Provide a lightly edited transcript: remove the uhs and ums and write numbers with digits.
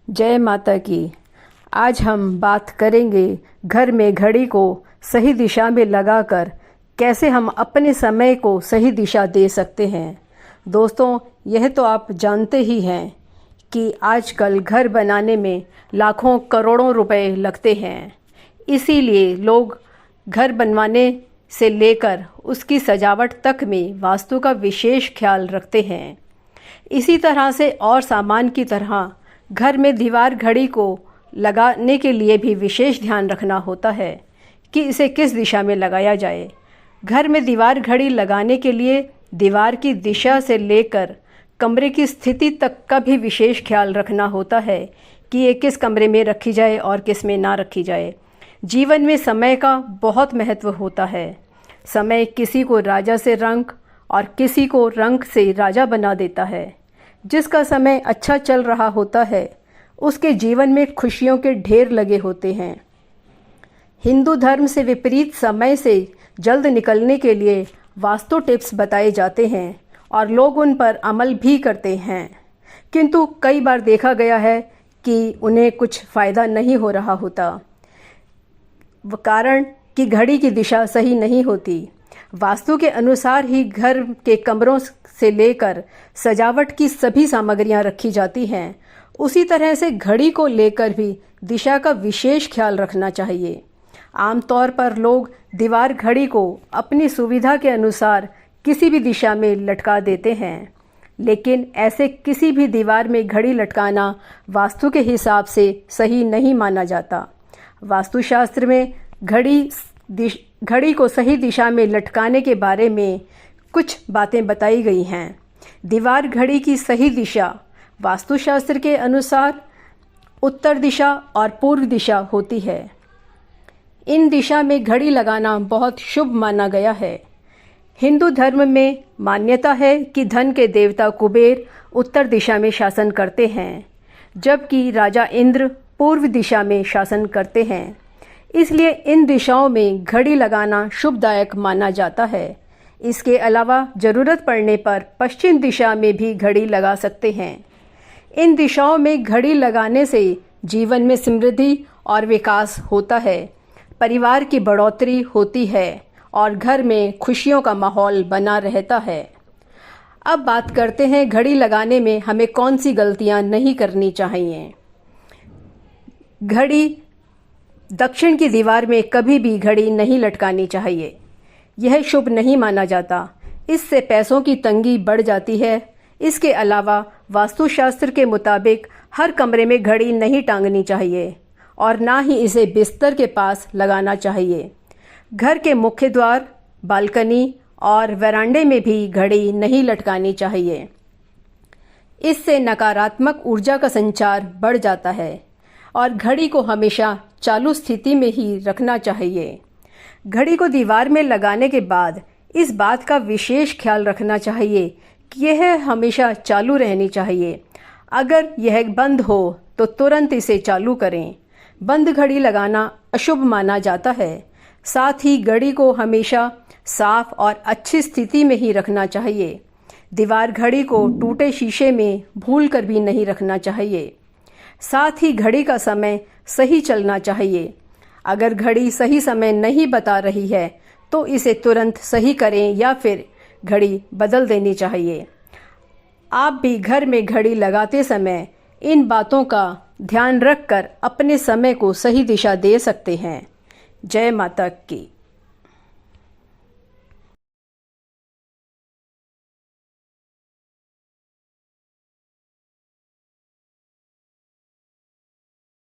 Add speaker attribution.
Speaker 1: जय माता की। आज हम बात करेंगे घर में घड़ी को सही दिशा में लगाकर कैसे हम अपने समय को सही दिशा दे सकते हैं। दोस्तों, यह तो आप जानते ही हैं कि आजकल घर बनाने में लाखों करोड़ों रुपए लगते हैं। इसीलिए लोग घर बनवाने से लेकर उसकी सजावट तक में वास्तु का विशेष ख्याल रखते हैं। इसी तरह से और सामान की तरह घर में दीवार घड़ी को लगाने के लिए भी विशेष ध्यान रखना होता है कि इसे किस दिशा में लगाया जाए। घर में दीवार घड़ी लगाने के लिए दीवार की दिशा से लेकर कमरे की स्थिति तक का भी विशेष ख्याल रखना होता है कि ये किस कमरे में रखी जाए और किस में ना रखी जाए। जीवन में समय का बहुत महत्व होता है। समय किसी को राजा से रंक और किसी को रंक से राजा बना देता है। जिसका समय अच्छा चल रहा होता है उसके जीवन में खुशियों के ढेर लगे होते हैं। हिंदू धर्म से विपरीत समय से जल्द निकलने के लिए वास्तु टिप्स बताए जाते हैं और लोग उन पर अमल भी करते हैं, किंतु कई बार देखा गया है कि उन्हें कुछ फ़ायदा नहीं हो रहा होता। कारण कि घड़ी की दिशा सही नहीं होती। वास्तु के अनुसार ही घर के कमरों से लेकर सजावट की सभी सामग्रियां रखी जाती हैं। उसी तरह से घड़ी को लेकर भी दिशा का विशेष ख्याल रखना चाहिए। आमतौर पर लोग दीवार घड़ी को अपनी सुविधा के अनुसार किसी भी दिशा में लटका देते हैं, लेकिन ऐसे किसी भी दीवार में घड़ी लटकाना वास्तु के हिसाब से सही नहीं माना जाता। वास्तुशास्त्र में घड़ी को सही दिशा में लटकाने के बारे में कुछ बातें बताई गई हैं। दीवार घड़ी की सही दिशा वास्तुशास्त्र के अनुसार उत्तर दिशा और पूर्व दिशा होती है। इन दिशा में घड़ी लगाना बहुत शुभ माना गया है। हिंदू धर्म में मान्यता है कि धन के देवता कुबेर उत्तर दिशा में शासन करते हैं, जबकि राजा इंद्र पूर्व दिशा में शासन करते हैं। इसलिए इन दिशाओं में घड़ी लगाना शुभदायक माना जाता है। इसके अलावा ज़रूरत पड़ने पर पश्चिम दिशा में भी घड़ी लगा सकते हैं। इन दिशाओं में घड़ी लगाने से जीवन में समृद्धि और विकास होता है, परिवार की बढ़ोतरी होती है और घर में खुशियों का माहौल बना रहता है। अब बात करते हैं घड़ी लगाने में हमें कौन सी गलतियां नहीं करनी चाहिए। घड़ी दक्षिण की दीवार में कभी भी घड़ी नहीं लटकानी चाहिए। यह शुभ नहीं माना जाता। इससे पैसों की तंगी बढ़ जाती है। इसके अलावा वास्तुशास्त्र के मुताबिक हर कमरे में घड़ी नहीं टांगनी चाहिए और ना ही इसे बिस्तर के पास लगाना चाहिए। घर के मुख्य द्वार, बालकनी और वरांडे में भी घड़ी नहीं लटकानी चाहिए। इससे नकारात्मक ऊर्जा का संचार बढ़ जाता है और घड़ी को हमेशा चालू स्थिति में ही रखना चाहिए। घड़ी को दीवार में लगाने के बाद इस बात का विशेष ख्याल रखना चाहिए कि यह हमेशा चालू रहनी चाहिए। अगर यह बंद हो तो तुरंत इसे चालू करें। बंद घड़ी लगाना अशुभ माना जाता है। साथ ही घड़ी को हमेशा साफ और अच्छी स्थिति में ही रखना चाहिए। दीवार घड़ी को टूटे शीशे में भूल कर भी नहीं रखना चाहिए। साथ ही घड़ी का समय सही चलना चाहिए। अगर घड़ी सही समय नहीं बता रही है तो इसे तुरंत सही करें या फिर घड़ी बदल देनी चाहिए। आप भी घर में घड़ी लगाते समय इन बातों का ध्यान रखकर अपने समय को सही दिशा दे सकते हैं। जय माता की।